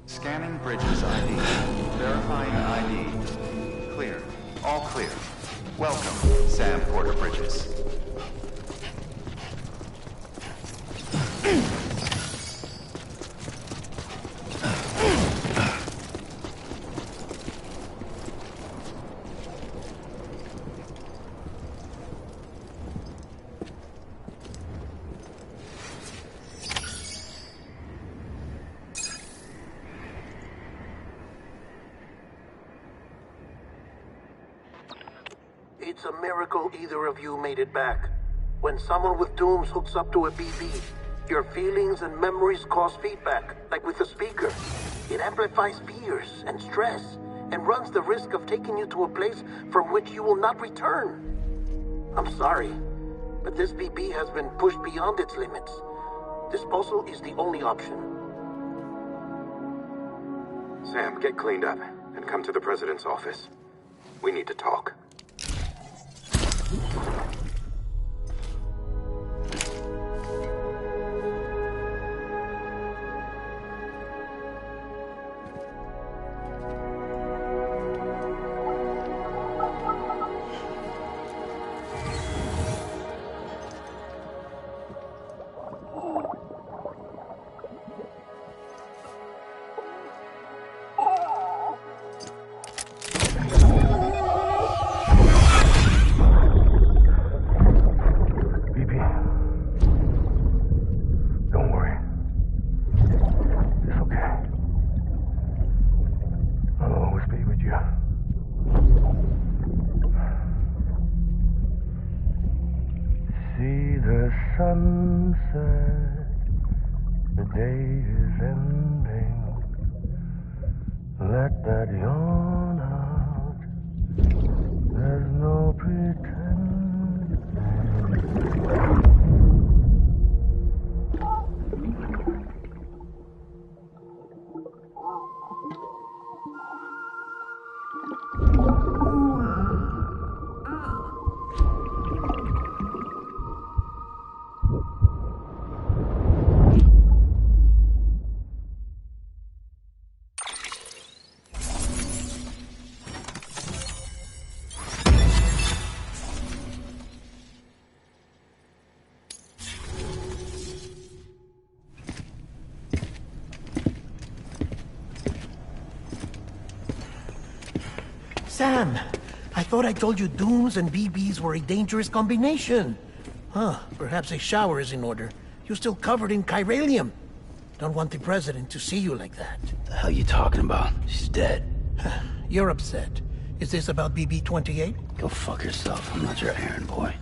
Scanning Bridges ID. Verifying ID. Clear. All clear. Welcome, Sam Porter Bridges. It's a miracle either of you made it back. When someone with dooms hooks up to a BB, your feelings and memories cause feedback, like with a speaker. It amplifies fears and stress, and runs the risk of taking you to a place from which you will not return. I'm sorry, but this BB has been pushed beyond its limits. Disposal is the only option. Sam, get cleaned up and come to the president's office. We need to talk. Sunset, the day is ending. Let that yawn out. There's no pretending. Sam, I thought I told you dooms and BBs were a dangerous combination. Huh, perhaps a shower is in order. You're still covered in chiralium. Don't want the president to see you like that. The hell you talking about? She's dead. You're upset. Is this about BB-28? Go fuck yourself. I'm not your errand boy.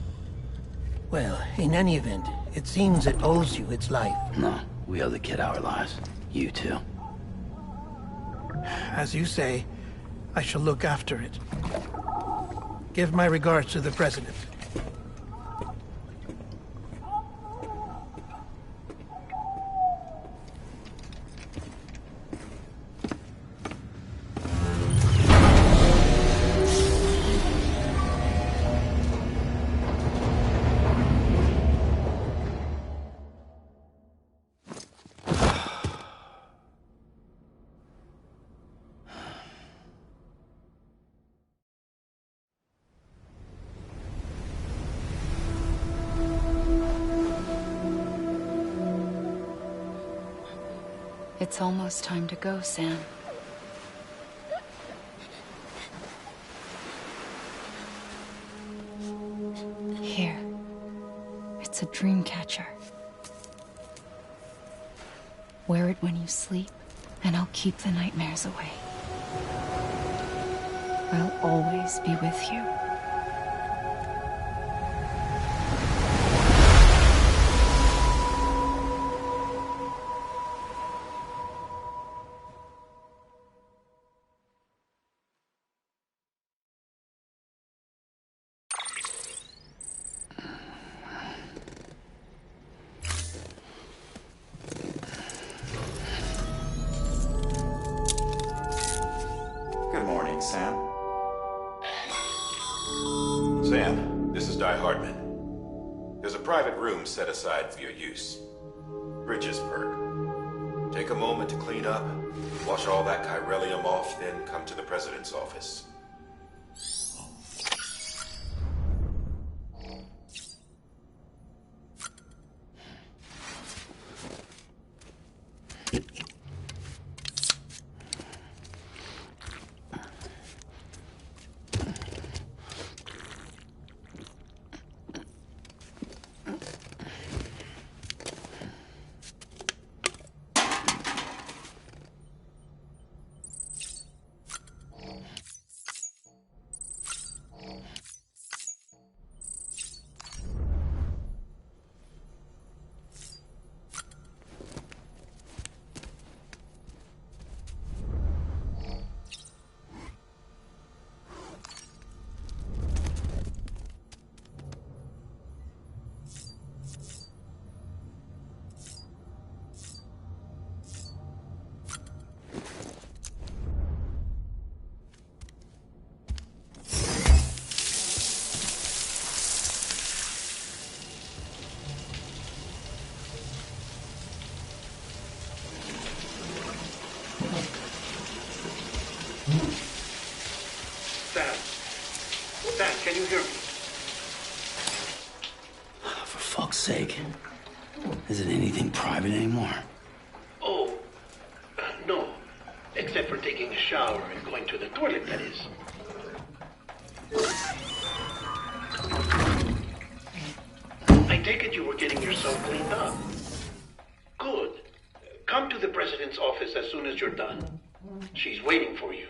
Well, in any event, it seems it owes you its life. No, we owe the kid our lives. You too. As you say, I shall look after it. Give my regards to the president. It's almost time to go, Sam. Here. It's a dream catcher. Wear it when you sleep, and I'll keep the nightmares away. I'll always be with you. Good morning, Sam. Sam, this is Di Hartman. There's a private room set aside for your use. Bridges perk. Take a moment to clean up, wash all that chiralium off, then come to the president's office. Sam, can you hear me? For fuck's sake. Isn't anything private anymore? Oh, no. Except for taking a shower and going to the toilet, that is. I take it you were getting yourself cleaned up. Good. Come to the president's office as soon as you're done. She's waiting for you.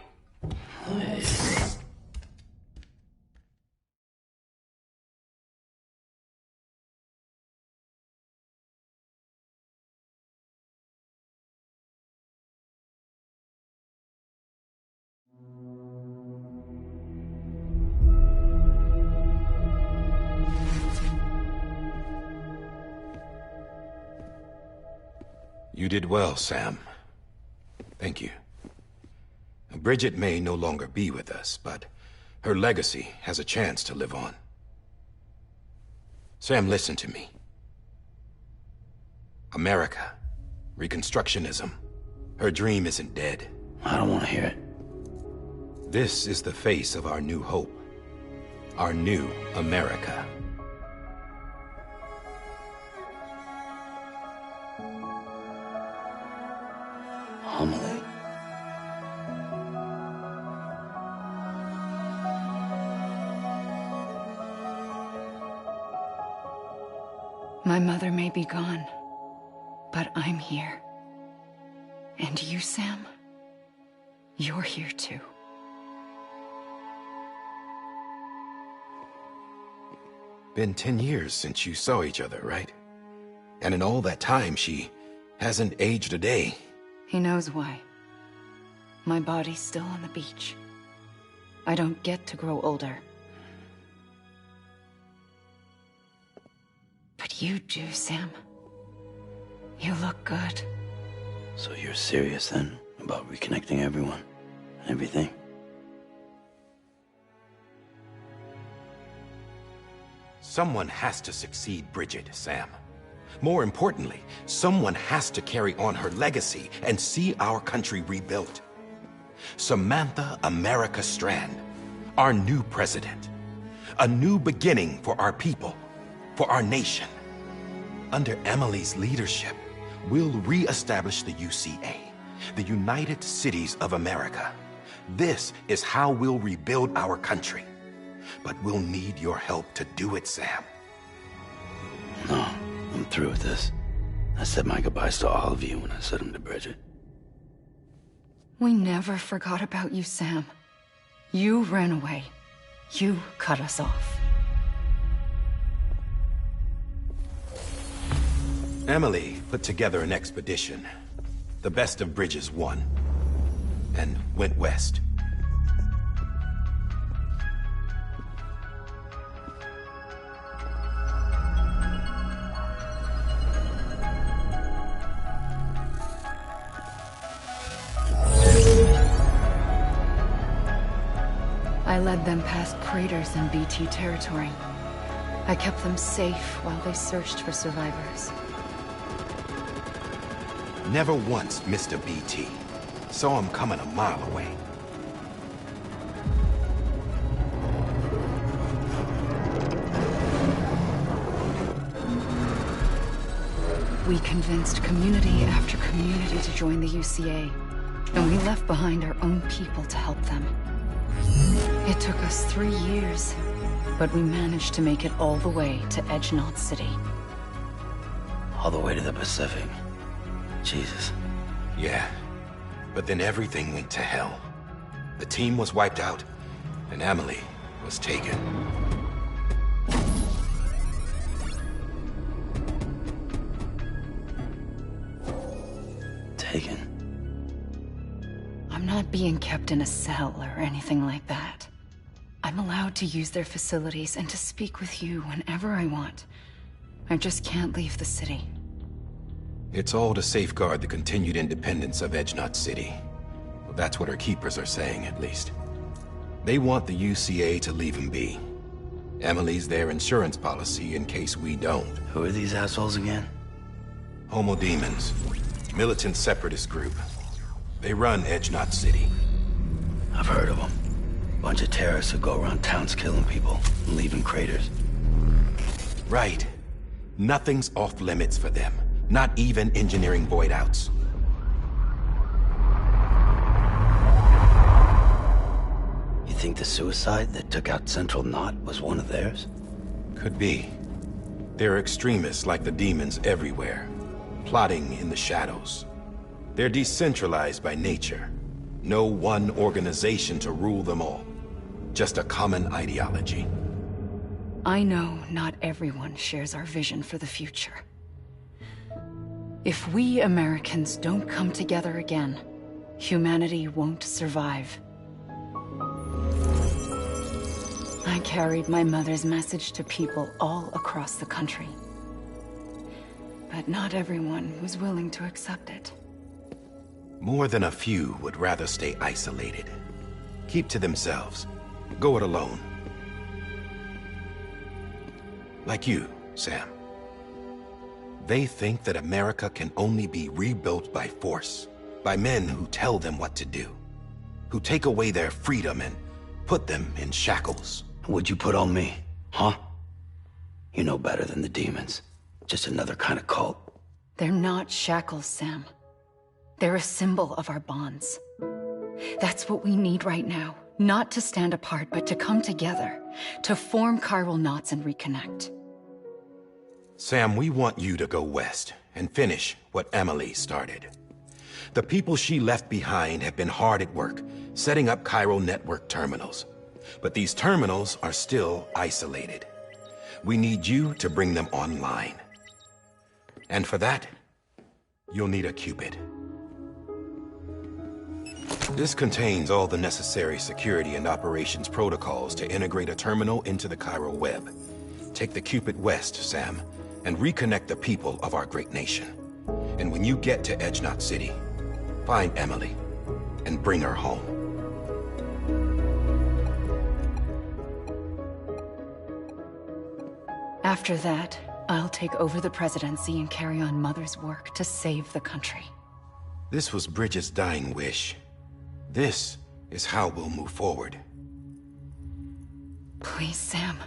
You did well, Sam. Thank you. Bridget may no longer be with us, but her legacy has a chance to live on. Sam, listen to me. America, Reconstructionism, her dream isn't dead. I don't want to hear it. This is the face of our new hope. Our new America. Homily. My mother may be gone, but I'm here. And you, Sam, you're here too. Been 10 years since you saw each other, right? And in all that time, she hasn't aged a day. He knows why. My body's still on the beach. I don't get to grow older. But you do, Sam. You look good. So you're serious then about reconnecting everyone and everything? Someone has to succeed Bridget, Sam. More importantly, someone has to carry on her legacy and see our country rebuilt. Samantha America Strand, our new president. A new beginning for our people, for our nation. Under Emily's leadership, we'll re-establish the UCA, the United Cities of America. This is how we'll rebuild our country. But we'll need your help to do it, Sam. No, I'm through with this. I said my goodbyes to all of you when I said them to Bridget. We never forgot about you, Sam. You ran away. You cut us off. Emily put together an expedition. The best of Bridges won. And went west. I led them past craters in BT territory. I kept them safe while they searched for survivors. Never once missed a BT. Saw him coming a mile away. We convinced community after community to join the UCA, and we left behind our own people to help them. It took us 3 years, but we managed to make it all the way to Edgenot City. All the way to the Pacific. Jesus. Yeah, but then everything went to hell. The team was wiped out, and Emily was taken. Taken? I'm not being kept in a cell or anything like that. I'm allowed to use their facilities and to speak with you whenever I want. I just can't leave the city. It's all to safeguard the continued independence of Edgenot City. Well, that's what our keepers are saying, at least. They want the UCA to leave him be. Emily's their insurance policy in case we don't. Who are these assholes again? Homo Demons. Militant separatist group. They run Edgenot City. I've heard of them. Bunch of terrorists who go around towns killing people and leaving craters. Right. Nothing's off limits for them. Not even engineering void outs. You think the suicide that took out Central Knot was one of theirs? Could be. There are extremists like the demons everywhere, plotting in the shadows. They're decentralized by nature. No one organization to rule them all. Just a common ideology. I know not everyone shares our vision for the future. If we Americans don't come together again, humanity won't survive. I carried my mother's message to people all across the country. But not everyone was willing to accept it. More than a few would rather stay isolated. Keep to themselves. Go it alone. Like you, Sam. They think that America can only be rebuilt by force, by men who tell them what to do, who take away their freedom and put them in shackles. What'd you put on me, huh? You know better than the demons. Just another kind of cult. They're not shackles, Sam. They're a symbol of our bonds. That's what we need right now. Not to stand apart, but to come together. To form chiral knots and reconnect. Sam, we want you to go west and finish what Emily started. The people she left behind have been hard at work, setting up chiral network terminals. But these terminals are still isolated. We need you to bring them online. And for that, you'll need a Cupid. This contains all the necessary security and operations protocols to integrate a terminal into the chiral web. Take the Cupid west, Sam, and reconnect the people of our great nation. And when you get to Edgenot City, find Emily and bring her home. After that, I'll take over the presidency and carry on Mother's work to save the country. This was Bridget's dying wish. This is how we'll move forward. Please, Sam.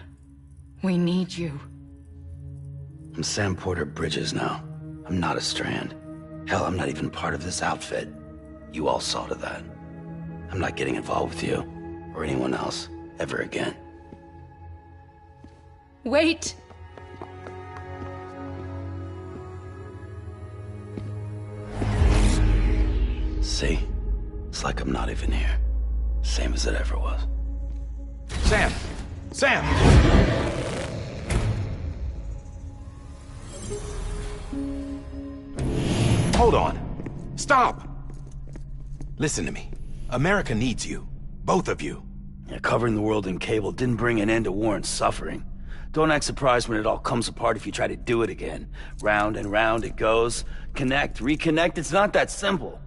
We need you. I'm Sam Porter Bridges now. I'm not a Strand. Hell, I'm not even part of this outfit. You all saw to that. I'm not getting involved with you, or anyone else, ever again. Wait! See? It's like I'm not even here. Same as it ever was. Sam! Sam! Hold on. Stop! Listen to me. America needs you. Both of you. Yeah, covering the world in cable didn't bring an end to war and suffering. Don't act surprised when it all comes apart if you try to do it again. Round and round it goes. Connect, reconnect, it's not that simple.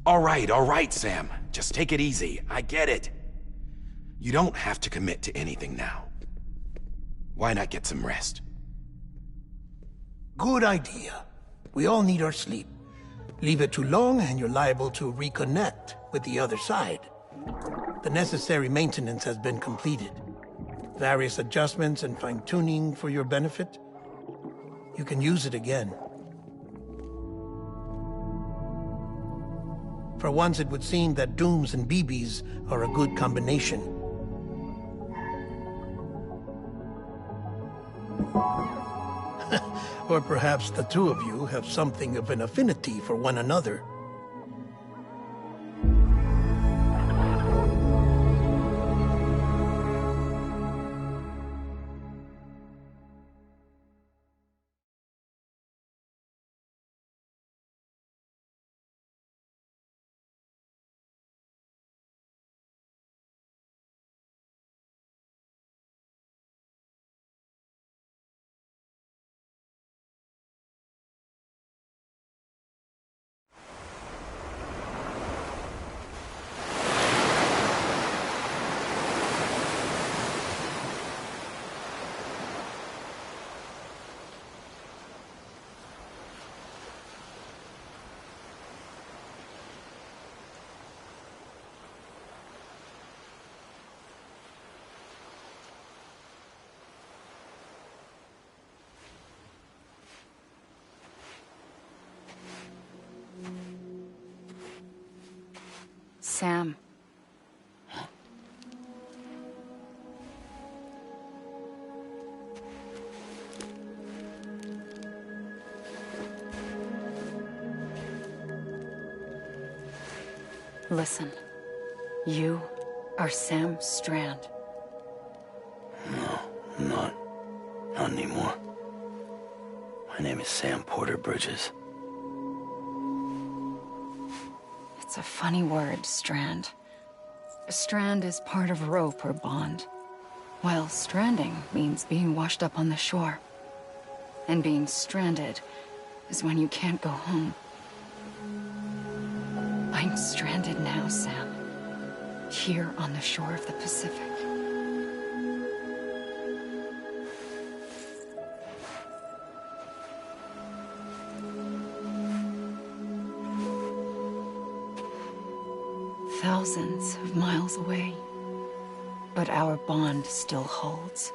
All right, Sam. Just take it easy. I get it. You don't have to commit to anything now. Why not get some rest? Good idea. We all need our sleep. Leave it too long and you're liable to reconnect with the other side. The necessary maintenance has been completed. Various adjustments and fine-tuning for your benefit. You can use it again. For once, it would seem that Dooms and BBs are a good combination. Or perhaps the two of you have something of an affinity for one another. Sam. Listen. You are Sam Strand. No, I'm not. Not anymore. My name is Sam Porter Bridges. It's a funny word, strand. A strand is part of rope or bond, while stranding means being washed up on the shore. And being stranded is when you can't go home. I'm stranded now, Sam. Here on the shore of the Pacific. Thousands of miles away, but our bond still holds.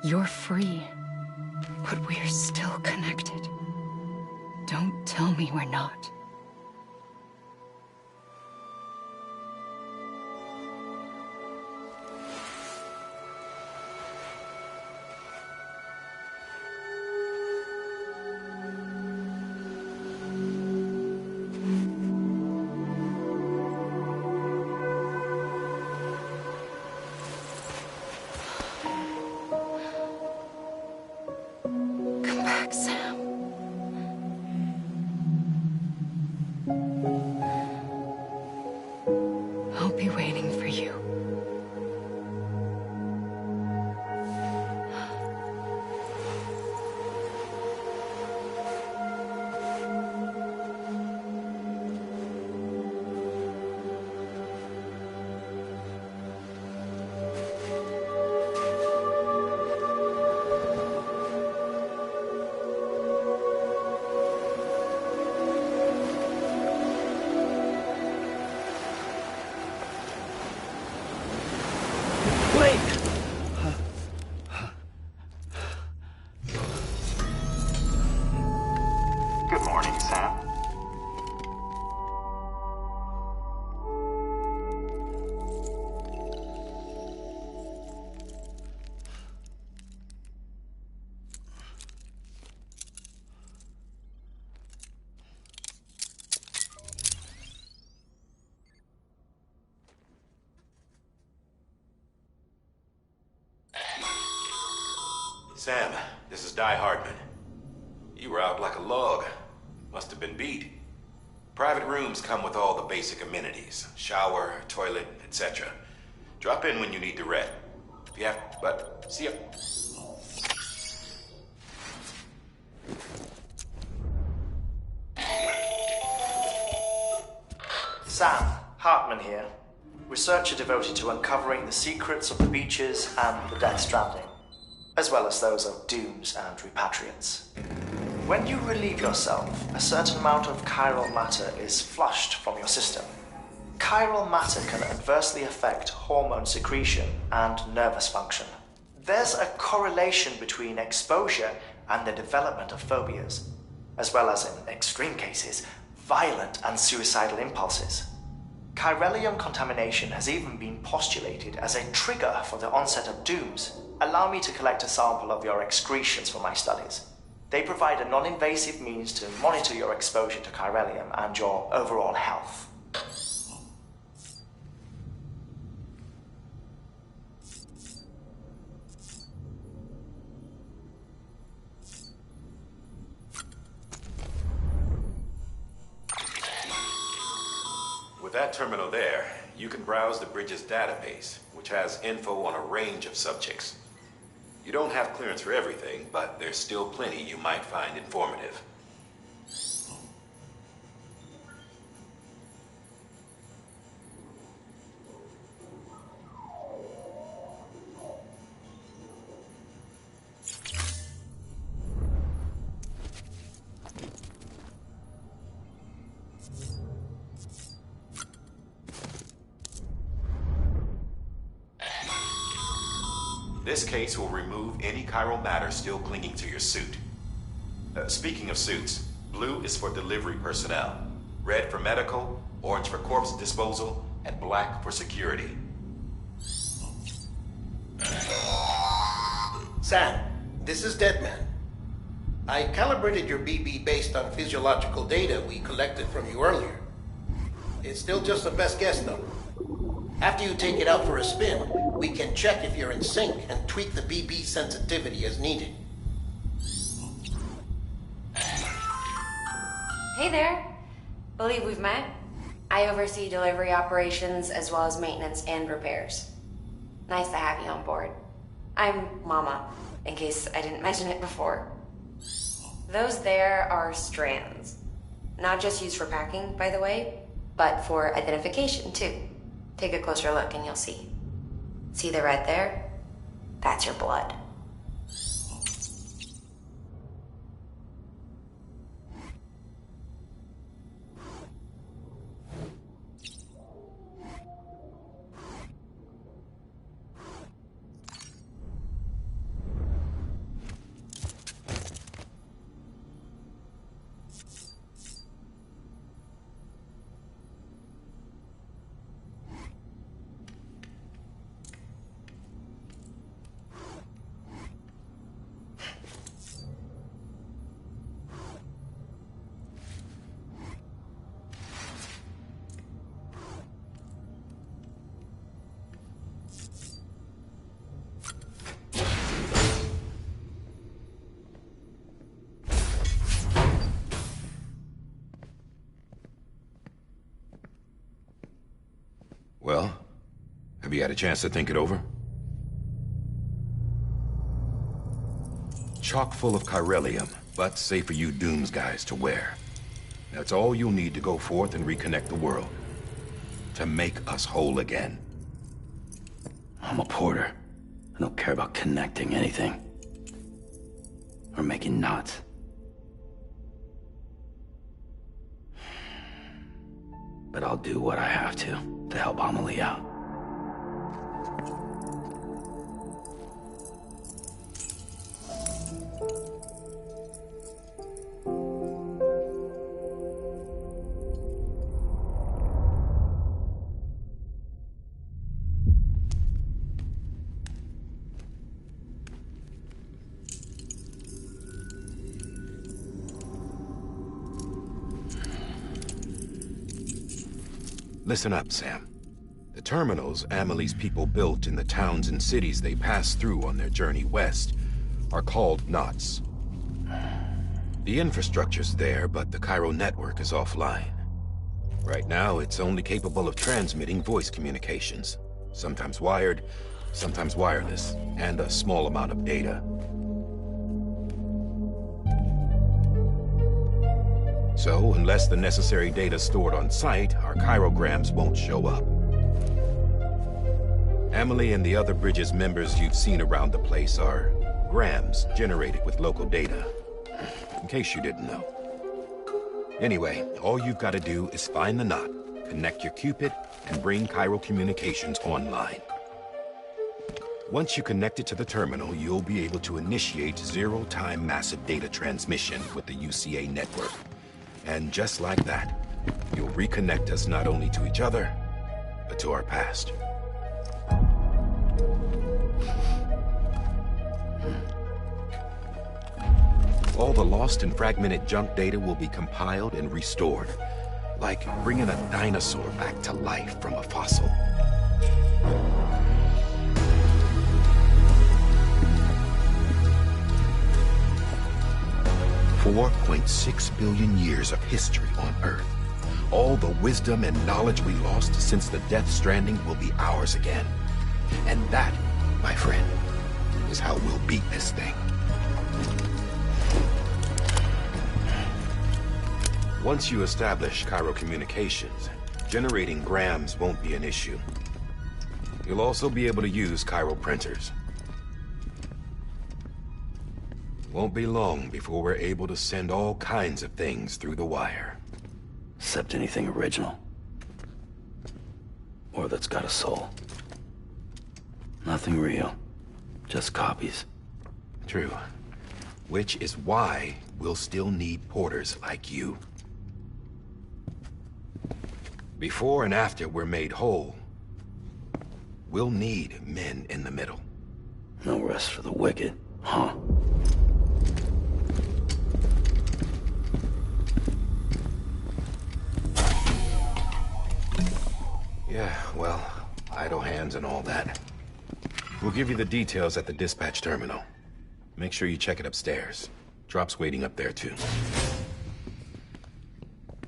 You're free, but we're still connected. Don't tell me we're not. Come back, Sam. I'll be waiting for you. Good morning, Sam. Sam, this is Di Hardman. You were out like a log. Must have been beat. Private rooms come with all the basic amenities. Shower, toilet, etc. Drop in when you need to rest. If you have, but see ya. Sam, Hartman here. research are devoted to uncovering the secrets of the beaches and the Death Stranding, as well as those of dooms and repatriates. When you relieve yourself, a certain amount of chiral matter is flushed from your system. Chiral matter can adversely affect hormone secretion and nervous function. There's a correlation between exposure and the development of phobias, as well as, in extreme cases, violent and suicidal impulses. Chiralium contamination has even been postulated as a trigger for the onset of dooms. Allow me to collect a sample of your excretions for my studies. They provide a non-invasive means to monitor your exposure to chiralium and your overall health. With that terminal there, you can browse the Bridges database, which has info on a range of subjects. You don't have clearance for everything, but there's still plenty you might find informative. This case will remove any chiral matter still clinging to your suit. Speaking of suits, blue is for delivery personnel, red for medical, orange for corpse disposal, and black for security. Sam, this is Deadman. I calibrated your BB based on physiological data we collected from you earlier. It's still just a best guess, though. After you take it out for a spin, we can check if you're in sync and tweak the BB sensitivity as needed. Hey there. Believe we've met. I oversee delivery operations as well as maintenance and repairs. Nice to have you on board. I'm Mama, in case I didn't mention it before. Those there are strands. Not just used for packing, by the way, but for identification too. Take a closer look and you'll see. See the red there? That's your blood. Well, have you had a chance to think it over? Chock full of chiralium, but safe for you Dooms guys to wear. That's all you'll need to go forth and reconnect the world. To make us whole again. I'm a porter. I don't care about connecting anything. Or making knots. But I'll do what I have to help Amelie out. Listen up, Sam. The terminals Amelie's people built in the towns and cities they passed through on their journey west are called knots. The infrastructure's there, but the chiral network is offline. Right now, it's only capable of transmitting voice communications, sometimes wired, sometimes wireless, and a small amount of data. So, unless the necessary data stored on site, our chirograms won't show up. Emily and the other Bridges members you've seen around the place are grams generated with local data. In case you didn't know. Anyway, all you've got to do is find the knot, connect your Cupid, and bring Chiral Communications online. Once you connect it to the terminal, you'll be able to initiate zero-time massive data transmission with the UCA network. And just like that, you'll reconnect us not only to each other, but to our past. All the lost and fragmented junk data will be compiled and restored, like bringing a dinosaur back to life from a fossil. 4.6 billion years of history on Earth. All the wisdom and knowledge we lost since the Death Stranding will be ours again. And that, my friend, is how we'll beat this thing. Once you establish Chiral Communications, generating grams won't be an issue. You'll also be able to use chiral printers. Won't be long before we're able to send all kinds of things through the wire. Except anything original. Or that's got a soul. Nothing real. Just copies. True. Which is why we'll still need porters like you. Before and after we're made whole, we'll need men in the middle. No rest for the wicked, huh? Yeah, well, idle hands and all that. We'll give you the details at the dispatch terminal. Make sure you check it upstairs. Drop's waiting up there, too.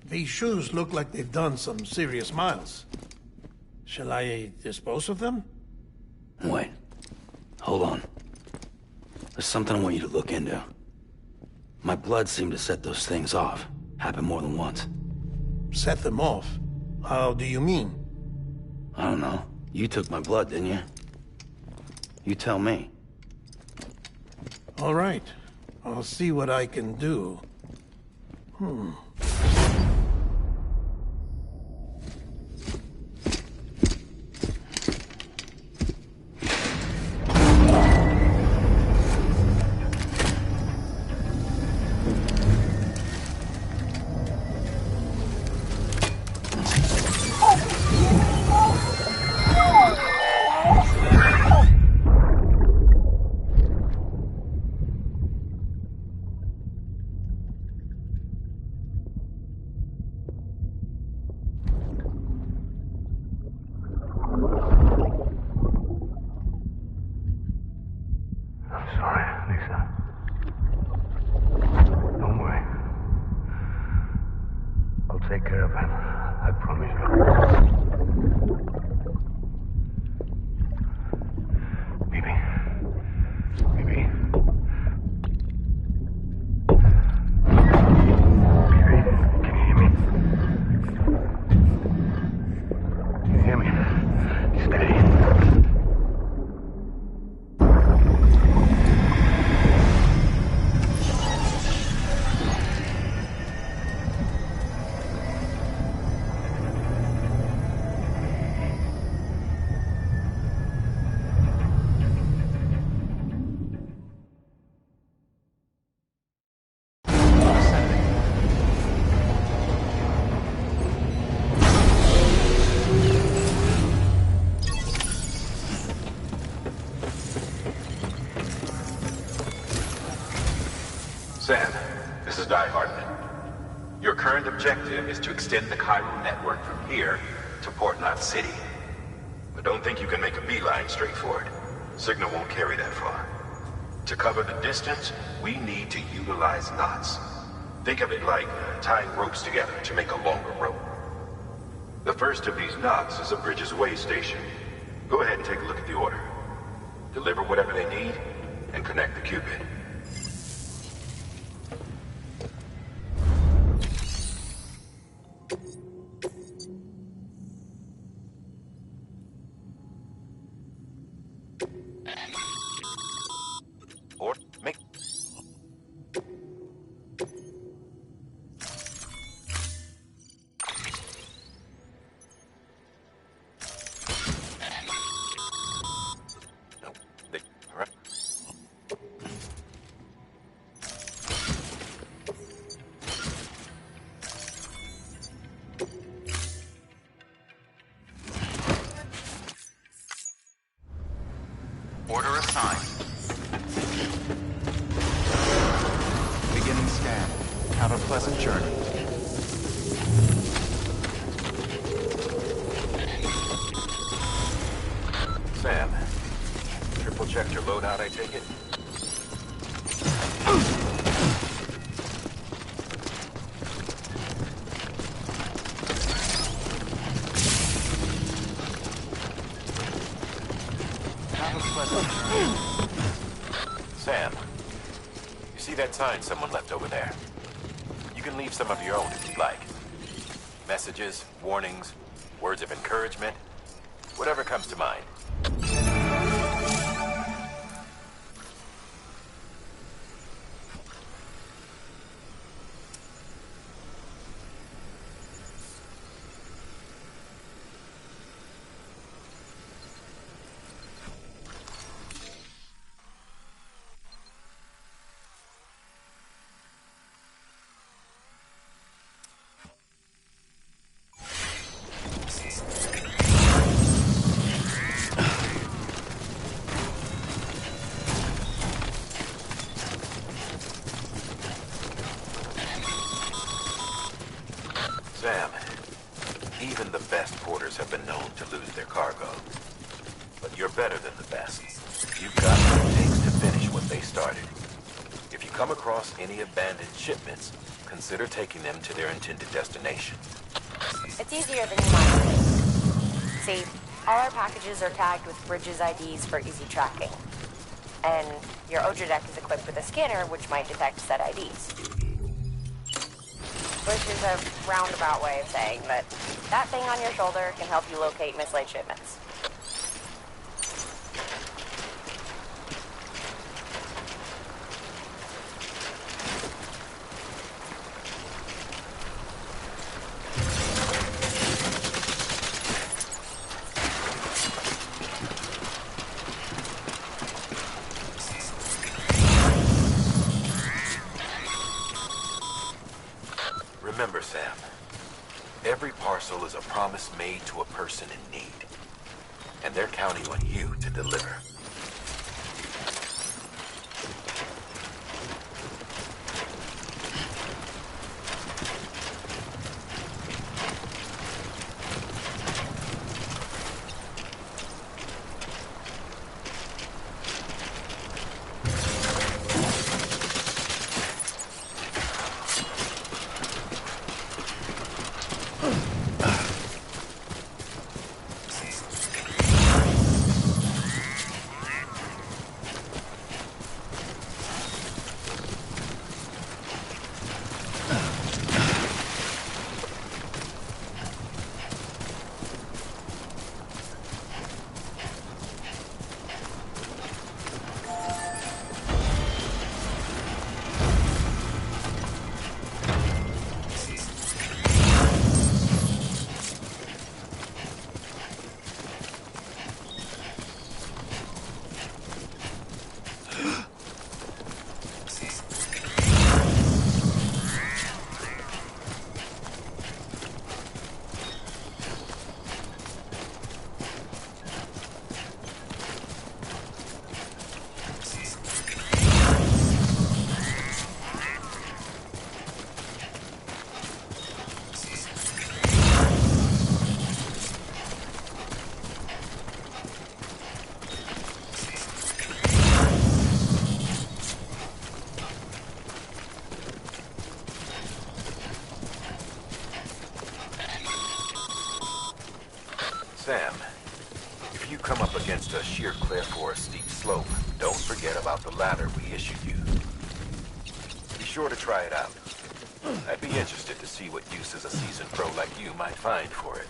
These shoes look like they've done some serious miles. Shall I dispose of them? Wait. Hold on. There's something I want you to look into. My blood seemed to set those things off. Happened more than once. Set them off? How do you mean? I don't know. You took my blood, didn't you? You tell me. All right. I'll see what I can do. Take care of him. I promise you. Baby. Baby. Baby, can you hear me? Can you hear me? Steady. Sam, this is Die Hardman. Your current objective is to extend the chiral network from here to Port Knot City. But don't think you can make a beeline straight for it. Signal won't carry that far. To cover the distance, we need to utilize knots. Think of it like tying ropes together to make a longer rope. The first of these knots is a Bridges Way station. Go ahead and take a look at the order. Deliver whatever they need, and connect the Cupid. Or make... No, they... All right. Order assigned. Beginning scan. Have a pleasant journey. Sam, triple checked your loadout, I take it? Have a pleasant journey. Sam, you see that sign someone left over there? You can leave some of your own if you'd like. Messages, warnings, words of encouragement, whatever comes to mind. Sam, even the best porters have been known to lose their cargo. But you're better than the best. You've got what it takes to finish what they started. If you come across any abandoned shipments, consider taking them to their intended destination. It's easier than you might think. See, all our packages are tagged with Bridges IDs for easy tracking. And your Odra deck is equipped with a scanner which might detect said IDs. Which is a roundabout way of saying that that thing on your shoulder can help you locate mislaid shipments. Remember, Sam, every parcel is a promise made to a person in need. And they're counting on you to deliver. Sam, if you come up against a sheer cliff or a steep slope, don't forget about the ladder we issued you. Be sure to try it out. I'd be interested to see what uses a seasoned pro like you might find for it.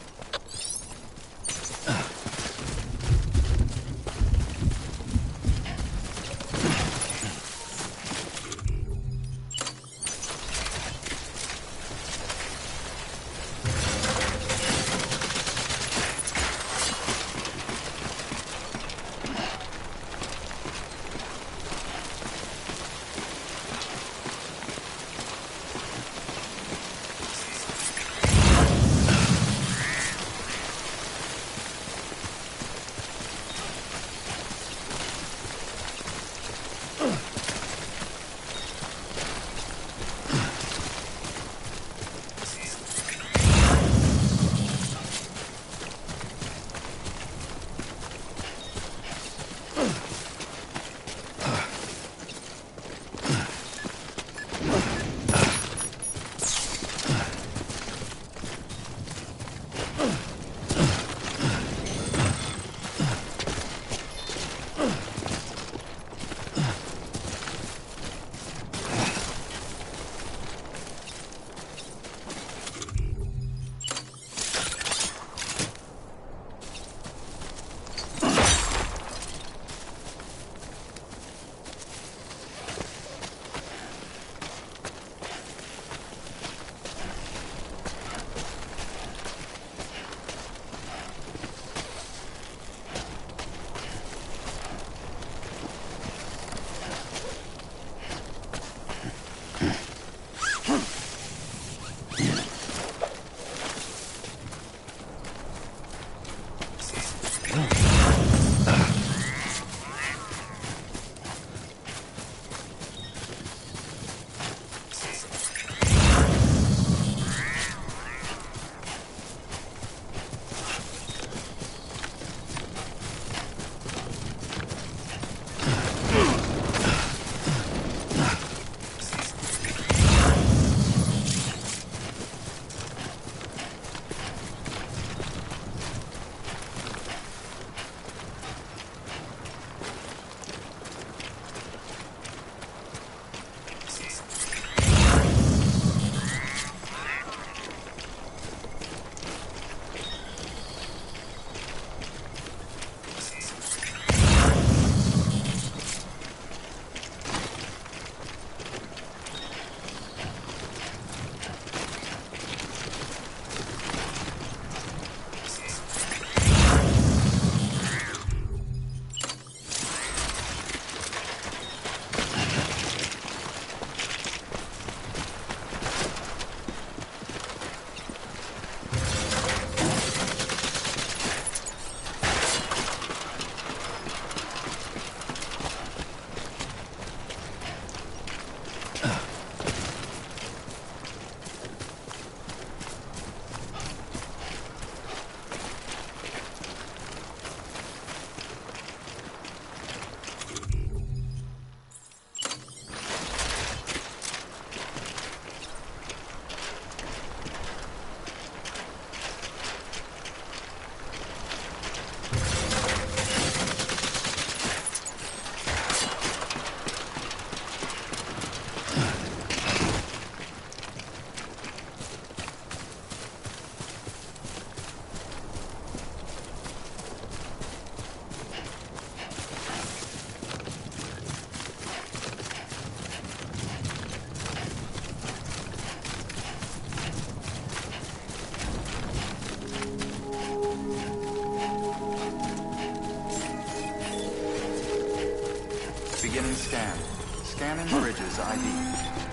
Beginning scan. Scanning Bridges ID.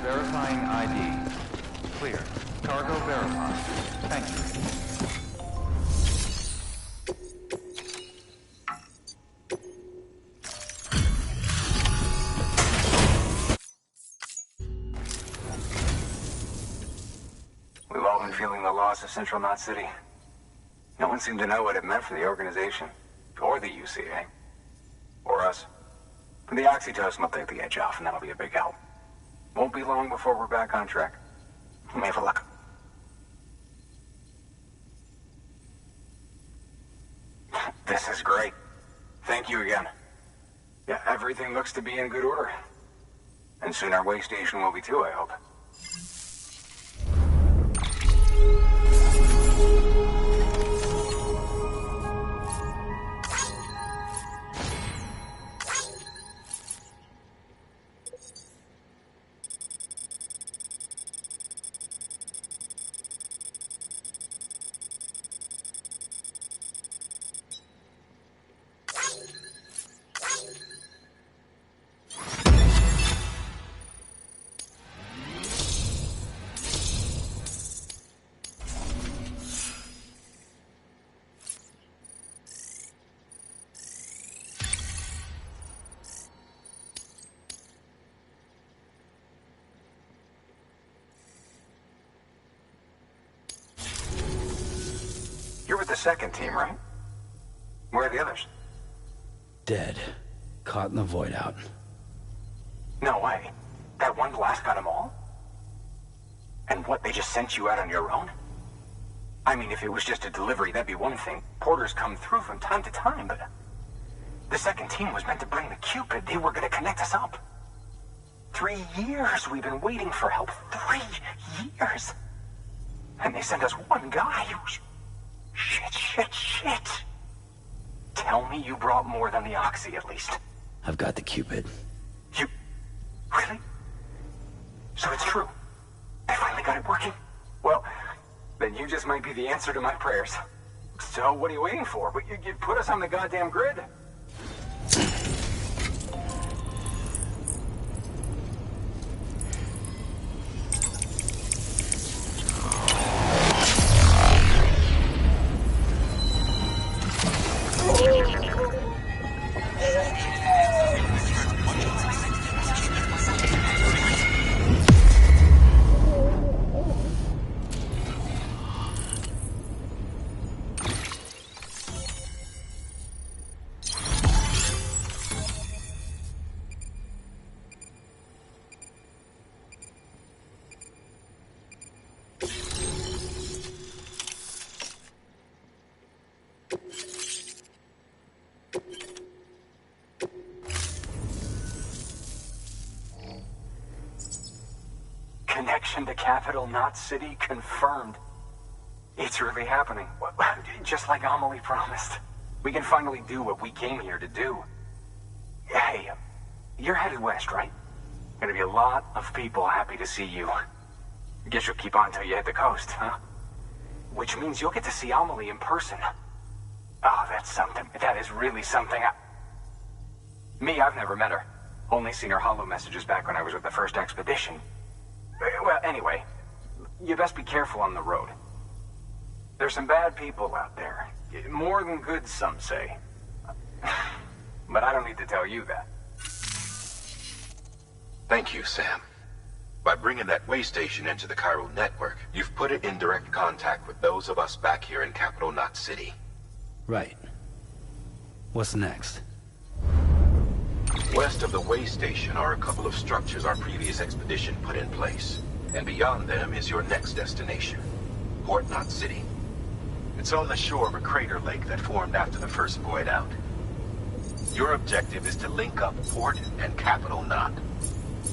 Verifying ID. Clear. Cargo verified. Thank you. We've all been feeling the loss of Central Knot City. No one seemed to know what it meant for the organization, or the UCA, or us. The oxytocin will take the edge off, and that'll be a big help. Won't be long before we're back on track. Let me have a look. This is great. Thank you again. Yeah, everything looks to be in good order. And soon our way station will be too, I hope. You're with the second team, right? Where are the others? Dead. Caught in the void out. No way. That one blast got them all? And what, they just sent you out on your own? I mean, if it was just a delivery, that'd be one thing. Porters come through from time to time, but... The second team was meant to bring the Cupid. They were gonna connect us up. 3 years we've been waiting for help. 3 years! And they sent us one guy who's... Shit. Tell me you brought more than the Oxy, at least. I've got the Cupid. You... Really? So it's true. They finally got it working? Well, then you just might be the answer to my prayers. So what are you waiting for? You put us on the goddamn grid. Connection to Capital Knot City confirmed. It's really happening. Just like Amelie promised. We can finally do what we came here to do. Hey, you're headed west, right? Gonna be a lot of people happy to see you. Guess you'll keep on till you hit the coast, huh? Which means you'll get to see Amelie in person. Oh, that's something. That is really something. Me, I've never met her. Only seen her holo messages back when I was with the first expedition. Well, anyway, you best be careful on the road. There's some bad people out there. More than good, some say. But I don't need to tell you that. Thank you, Sam. By bringing that way station into the Chiral network, you've put it in direct contact with those of us back here in Capital Knot City. Right. What's next? West of the way station are a couple of structures our previous expedition put in place. And beyond them is your next destination, Port Knot City. It's on the shore of a crater lake that formed after the first void out. Your objective is to link up Port and Capital Knot.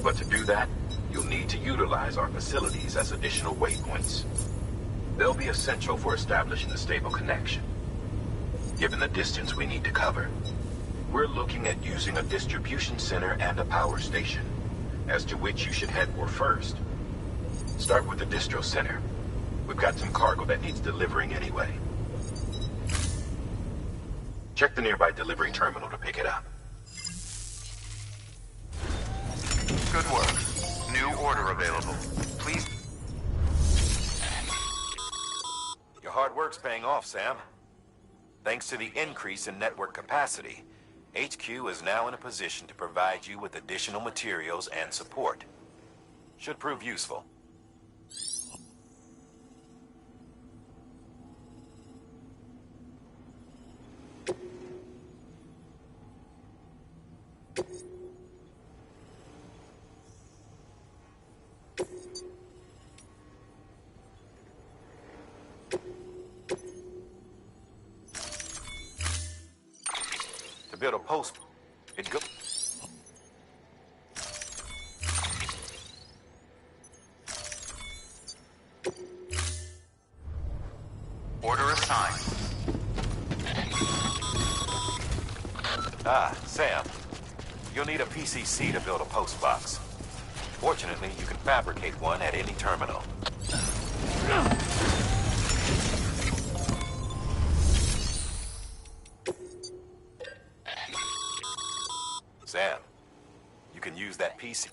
But to do that, you'll need to utilize our facilities as additional waypoints. They'll be essential for establishing a stable connection. Given the distance we need to cover, we're looking at using a distribution center and a power station, as to which you should head for first. Start with the distro center. We've got some cargo that needs delivering anyway. Check the nearby delivery terminal to pick it up. available. Please. Your hard work's paying off, Sam. Thanks to the increase in network capacity, HQ is now in a position to provide you with additional materials and support. Should prove useful. To build a post, it go. Order assigned. Ah, Sam. You'll need a PCC to build a post box. Fortunately, you can fabricate one at any terminal. Sam, you can use that PC.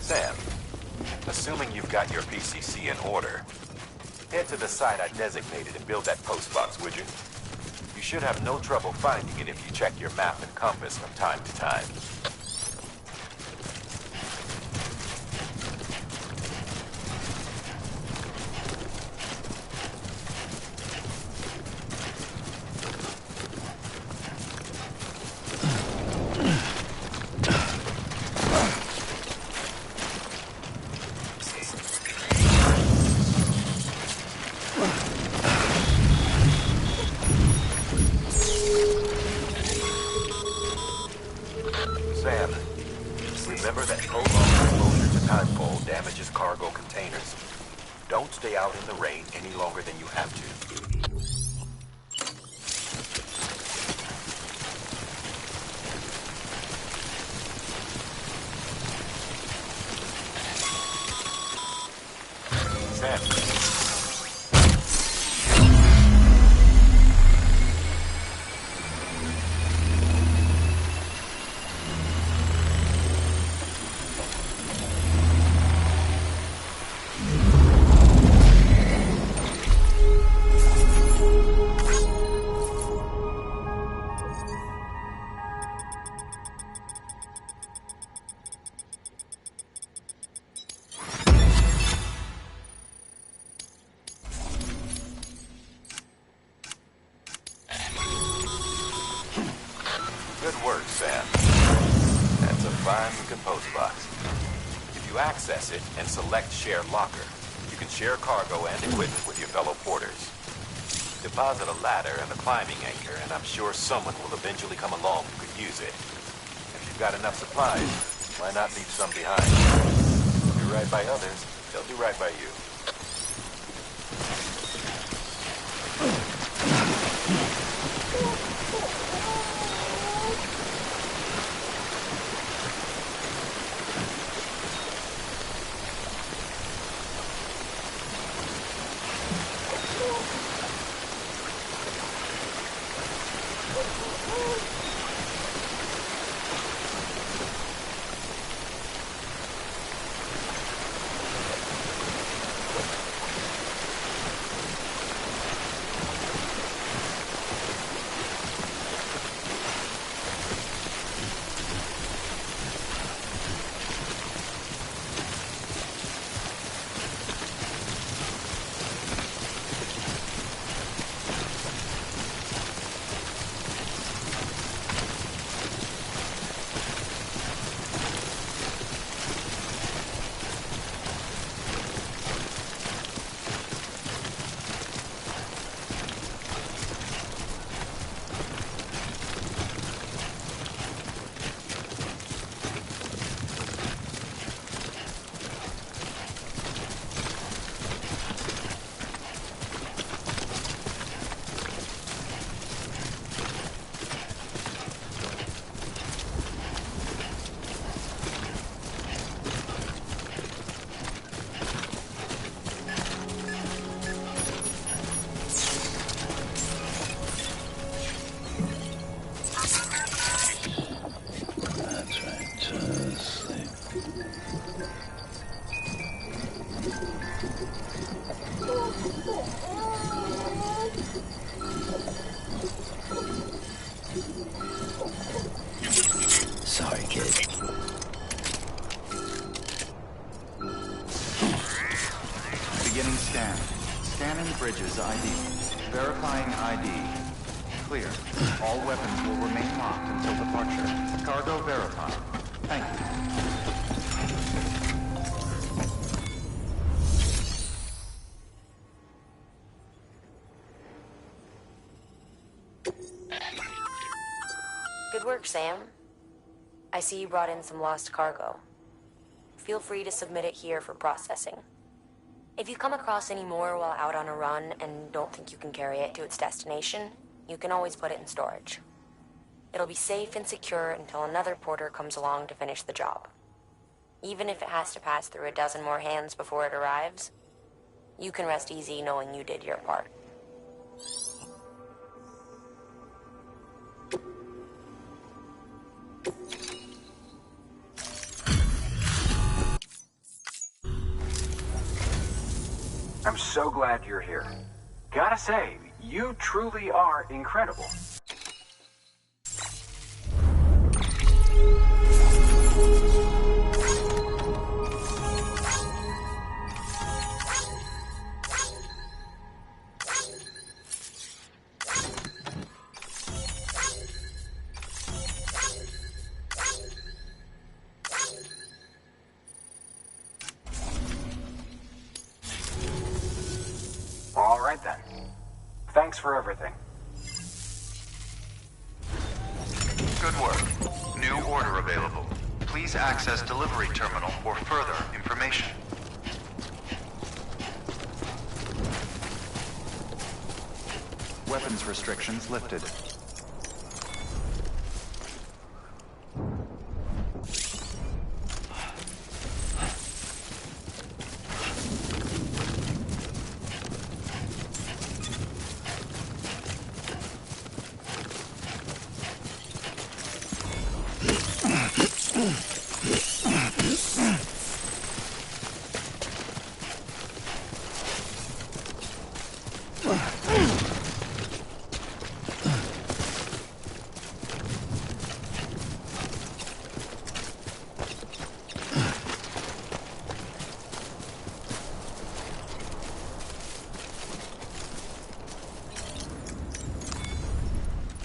Sam, assuming you've got your PCC in order, head to the site I designated and build that post box, would you? You should have no trouble finding it if you check your map and compass from time to time. Sam, remember that prolonged exposure to timefall damages cargo containers. Don't stay out in the rain any longer than you have to. Sam. Good work, Sam. That's a fine-looking post box. If you access it and select Share Locker, you can share cargo and equipment with your fellow porters. Deposit a ladder and a climbing anchor, and I'm sure someone will eventually come along who could use it. If you've got enough supplies, why not leave some behind? Do right by others, they'll do right by you. Bridges ID. Verifying ID. Clear. All weapons will remain locked until departure. Cargo verified. Thank you. Good work, Sam. I see you brought in some lost cargo. Feel free to submit it here for processing. If you come across any more while out on a run and don't think you can carry it to its destination, you can always put it in storage. It'll be safe and secure until another porter comes along to finish the job. Even if it has to pass through a dozen more hands before it arrives, you can rest easy knowing you did your part. I'm so glad you're here. Gotta say, you truly are incredible. All right then. Thanks for everything. Good work. New order available. Please access delivery terminal for further information. Weapons restrictions lifted.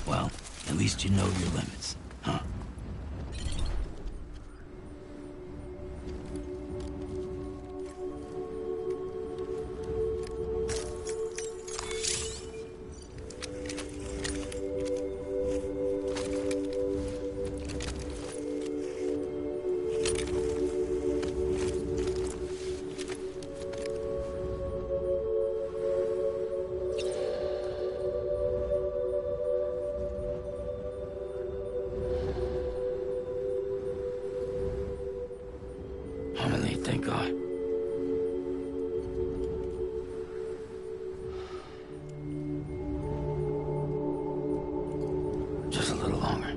Well, at least you know your limits, huh? Harmony, thank God. Just a little longer.